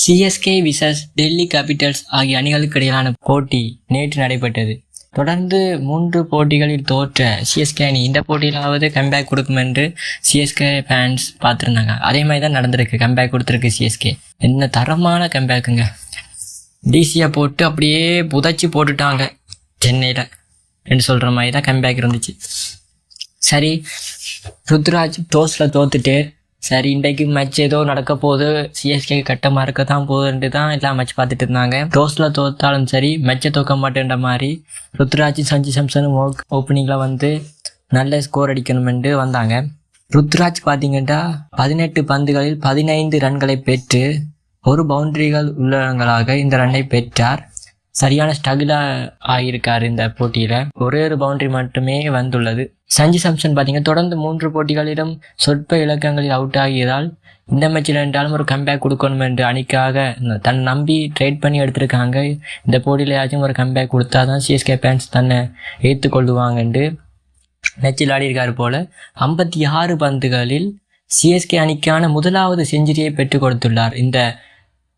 CSK versus Delhi Capitals ஆகிய அணிகளுக்கு இடையிலான போட்டி நேற்று நடைபெற்றது. தொடர்ந்து 3 போட்டிகளில் தோற்ற சிஎஸ்கே அணி இந்த போட்டியிலாவது கம்பேக் கொடுக்கும் என்று சிஎஸ்கே ஃபேன்ஸ் பார்த்துருந்தாங்க. அதே மாதிரி தான் நடந்திருக்கு. கம்பேக் கொடுத்துருக்கு சிஎஸ்கே. என்ன தரமான கம்பேக்குங்க. டிசியை போட்டு அப்படியே புதைச்சி போட்டுட்டாங்க சென்னையில் என்று சொல்கிற மாதிரி தான் கம்பேக் இருந்துச்சு. சரி, ருத்ராஜ் டோஸில் தோத்துட்டு சரி இன்றைக்கு மேட்ச் ஏதோ நடக்க போகுது, சிஎஸ்கே கட்டமாக இருக்க தான் போகுதுன்ட்டு தான் எல்லாம் மேட்ச் பார்த்துட்டு இருந்தாங்க. டோஸில் தோத்தாலும் சரி மேட்சை தோக்க மாட்டேன்ற மாதிரி ருத்ராஜ் சஞ்சு சாம்சனும் ஓப்பனிங்கில் வந்து நல்ல ஸ்கோர் அடிக்கணுமென்று வந்தாங்க. ருத்ராஜ் பார்த்தீங்கன்னா 18 பந்துகளில் 15 ரன்களை பெற்று 1 பவுண்டரிகள் உள்ளடங்களாக இந்த ரன்னை பெற்றார். சரியான ஸ்ட்ரகிளாக ஆகியிருக்காரு இந்த போட்டியில். ஒரே ஒரு பவுண்டரி மட்டுமே வந்துள்ளது. சஞ்சு சாம்சன் பார்த்தீங்கன்னா தொடர்ந்து 3 போட்டிகளிலும் சொற்ப இலக்கங்களில் அவுட் ஆகியதால் இந்த மேட்சில் என்றாலும் ஒரு கம்பேக் கொடுக்கணும் என்று அணிக்காக தன்னை நம்பி ட்ரேட் பண்ணி எடுத்திருக்காங்க. இந்த போட்டியிலையாச்சும் ஒரு கம்பேக் கொடுத்தா தான் சிஎஸ்கே ஃபேன்ஸ் தன்னை ஏற்றுக்கொள்ளுவாங்கன்று மேட்சில் ஆடியிருக்காரு போல். 56 பந்துகளில் சிஎஸ்கே அணிக்கான முதலாவது செஞ்சுரியை பெற்றுக் கொடுத்துள்ளார். இந்த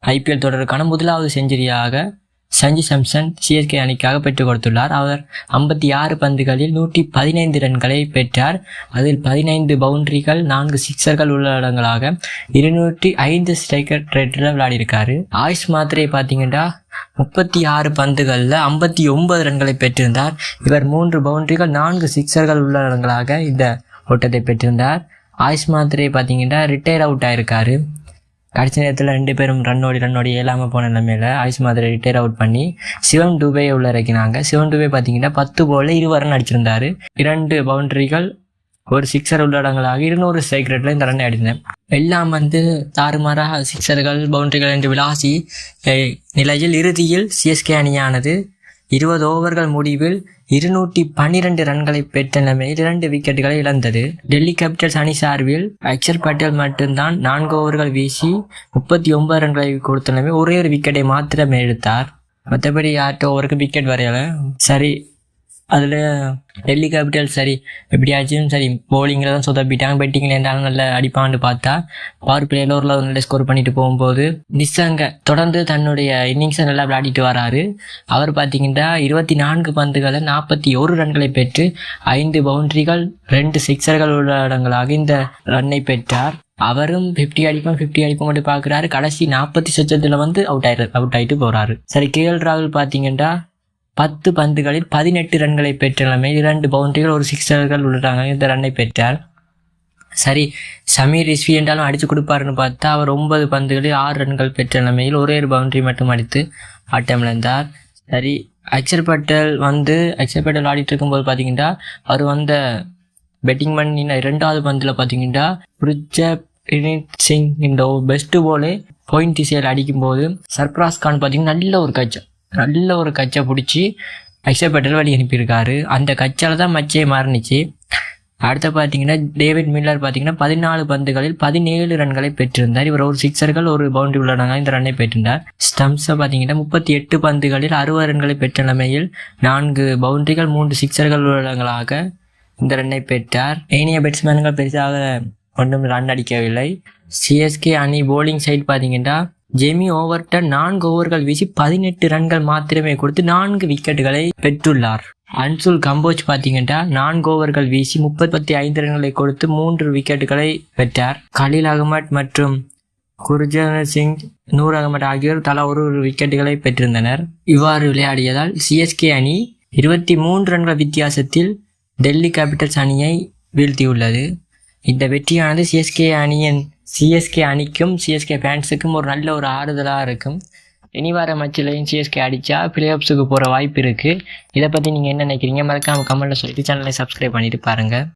ஐபிஎல் தொடருக்கான முதலாவது செஞ்சுரியாக சஞ்சு சாம்சன் சிஎஸ்கே அணிக்காக பெற்றுக் கொடுத்துள்ளார். அவர் 56 பந்துகளில் 115 ரன்களை பெற்றார். அதில் 15 பவுண்டரிகள் 4 சிக்ஸர்கள் உள்ளடங்களாக 205 ஸ்ட்ரைக்கர் ரேட்டில் விளையாடியிருக்காரு. ஆயுஷ் மாத்ரே பார்த்தீங்கன்னா 36 பந்துகளில் 59 ரன்களை பெற்றிருந்தார். இவர் 3 பவுண்டரிகள் 4 சிக்ஸர்கள் உள்ளடங்களாக இந்த ஓட்டத்தை பெற்றிருந்தார். ஆயுஷ் மாத்ரே பார்த்தீங்கன்னா ரிட்டையர் அவுட் ஆயிருக்காரு. கடைசி நேரத்தில் 2 பேரும் ரன்னோடி இல்லாமல் போன நிலைமையில் ஆயுஷ் மாத்ரே ரிட்டையர் அவுட் பண்ணி சிவம் டூபே உள்ள இறக்கினாங்க. சிவம் டூபே பார்த்தீங்கன்னா 10 பால்ல 20 ரன் அடிச்சிருந்தாரு. 2 பவுண்டரிகள் 1 சிக்ஸர் உள்ளடங்களாக 200 ஸ்ட்ரைக் ரேட்டில் இந்த ரன்னை அடித்தேன். எல்லாம் வந்து தாறுமாறாக சிக்ஸர்கள் பவுண்டரிகள் என்று விளாசி நிலையில் இறுதியில் சிஎஸ்கே அணியானது 20 ஓவர்கள் முடிவில் 212 ரன்களை பெற்ற நிலைமையில் 2 விக்கெட்டுகளை இழந்தது. டெல்லி கேபிட்டல்ஸ் அணி சார்பில் அக்ஷர் பட்டேல் மட்டும்தான் 4 ஓவர்கள் வீசி 39 ரன்களை கொடுத்த நிலைமை ஒரே ஒரு விக்கெட்டை மாத்திரமே எடுத்தார். மற்றபடி யார்கிட்ட ஓவருக்கு விக்கெட் வரையலை. சரி, அதில் டெல்லி கேபிட்டல்ஸ் சரி எப்படியாச்சும் சரி போலிங்கில் தான் சொதப்பிட்டாங்க. பெட்டிங்கில் இருந்தாலும் நல்ல அடிப்பான்னு பார்த்தா பவர் பிளேயில் ஒரு நல்ல ஸ்கோர் பண்ணிட்டு போகும்போது நிசங்க தொடர்ந்து தன்னுடைய இன்னிங்ஸை நல்லா விளையாடிட்டு வராரு. அவர் பார்த்தீங்கன்னா 24 பந்துகளை 41 ரன்களை பெற்று 5 பவுண்டரிகள் 2 சிக்ஸர்கள் உள்ளடங்களாக இந்த ரன்னை பெற்றார். அவரும் 50 அடிப்போம் மட்டும் பார்க்குறாரு. கடைசி 40 சச்சத்தில் வந்து அவுட் ஆகிட்டு போகிறாரு. சரி, கேஎல் ராகுல் பார்த்தீங்கன்னா 10 பந்துகளில் 18 ரன்களை பெற்ற நிலைமையில் 2 பவுண்டரிகள் 1 சிக்ஸர்கள் உள்ளாங்க இந்த ரன்னை பெற்றார். சரி, சமீர் ரிஸ்வி என்றாலும் அடித்து கொடுப்பாருன்னு பார்த்தா அவர் 9 பந்துகளில் 6 ரன்கள் பெற்ற நிலைமையில் ஒரே ஒரு பவுண்டரி மட்டும் அடித்து ஆட்டமிழந்தார். சரி, அக்ஷர் பட்டேல் ஆடிட்டு இருக்கும்போது பார்த்தீங்கன்னா அவர் வந்த பெட்டிங் பண்ணின 2வது பந்தில் பார்த்தீங்கன்னா பிரிஜப்ரீத் சிங் இந்த பெஸ்ட்டு போலே பாயிண்ட் திசையில் அடிக்கும்போது சர்ப்ராஸ் கான் பார்த்தீங்கன்னா நல்ல ஒரு கச்சை பிடிச்சி அக்ஷர் பட்டேல் வழி அனுப்பியிருக்காரு. அந்த கச்சால் தான் மச்சே மாறினுச்சு. அடுத்து பார்த்தீங்கன்னா டேவிட் மில்லர் பார்த்தீங்கன்னா 14 பந்துகளில் 17 ரன்களை பெற்றிருந்தார். இவர் 1 சிக்ஸர்கள் 1 பவுண்டரி உள்ளடங்க இந்த ரன்னை பெற்றிருந்தார். ஸ்டம்ஸை பார்த்தீங்கன்னா 38 பந்துகளில் 60 ரன்களை பெற்ற நிலைமையில் 4 பவுண்டரிகள் 3 சிக்ஸர்கள் உள்ளடங்களாக இந்த ரன்னை பெற்றார். ஏனைய பேட்ஸ்மேன்கள் பெருசாக ஒன்றும் ரன் அடிக்கவில்லை. சிஎஸ்கே அணி போலிங் சைடு பார்த்தீங்கன்னா ஜெமி ஓவர்டன் 4 ஓவர்கள் வீசி 18 ரன்கள் மாத்திரமே கொடுத்து 4 விக்கெட்டுகளை பெற்றுள்ளார். அன்சுல் கம்போஜ் பார்த்தீங்கன்னா 4 ஓவர்கள் வீசி 35 ரன்களை கொடுத்து 3 விக்கெட்டுகளை பெற்றார். கலீல் அகமட் மற்றும் குர்ஜன்த் சிங், நூர் அகமட் ஆகியோர் தலா ஒரு விக்கெட்டுகளை பெற்றிருந்தனர். இவ்வாறு விளையாடியதால் சிஎஸ்கே அணி 23 ரன்கள் வித்தியாசத்தில் டெல்லி கேபிட்டல்ஸ் அணியை வீழ்த்தியுள்ளது. இந்த வெற்றியானது சிஎஸ்கே அணிக்கும் சிஎஸ்கே ஃபேன்ஸுக்கும் ஒரு நல்ல ஒரு ஆறுதலாக இருக்கும். இனி வர மேட்சிலையும் சிஎஸ்கே அடித்தா பிளே ஆஃப்ஸுக்கு போகிற வாய்ப்பு இருக்குது. இதை பற்றி நீங்கள் என்ன நினைக்கிறீங்க? மறக்காமல் கமெண்ட்டில் சொல்லிட்டு சேனலை சப்ஸ்கிரைப் பண்ணிட்டு பாருங்கள்.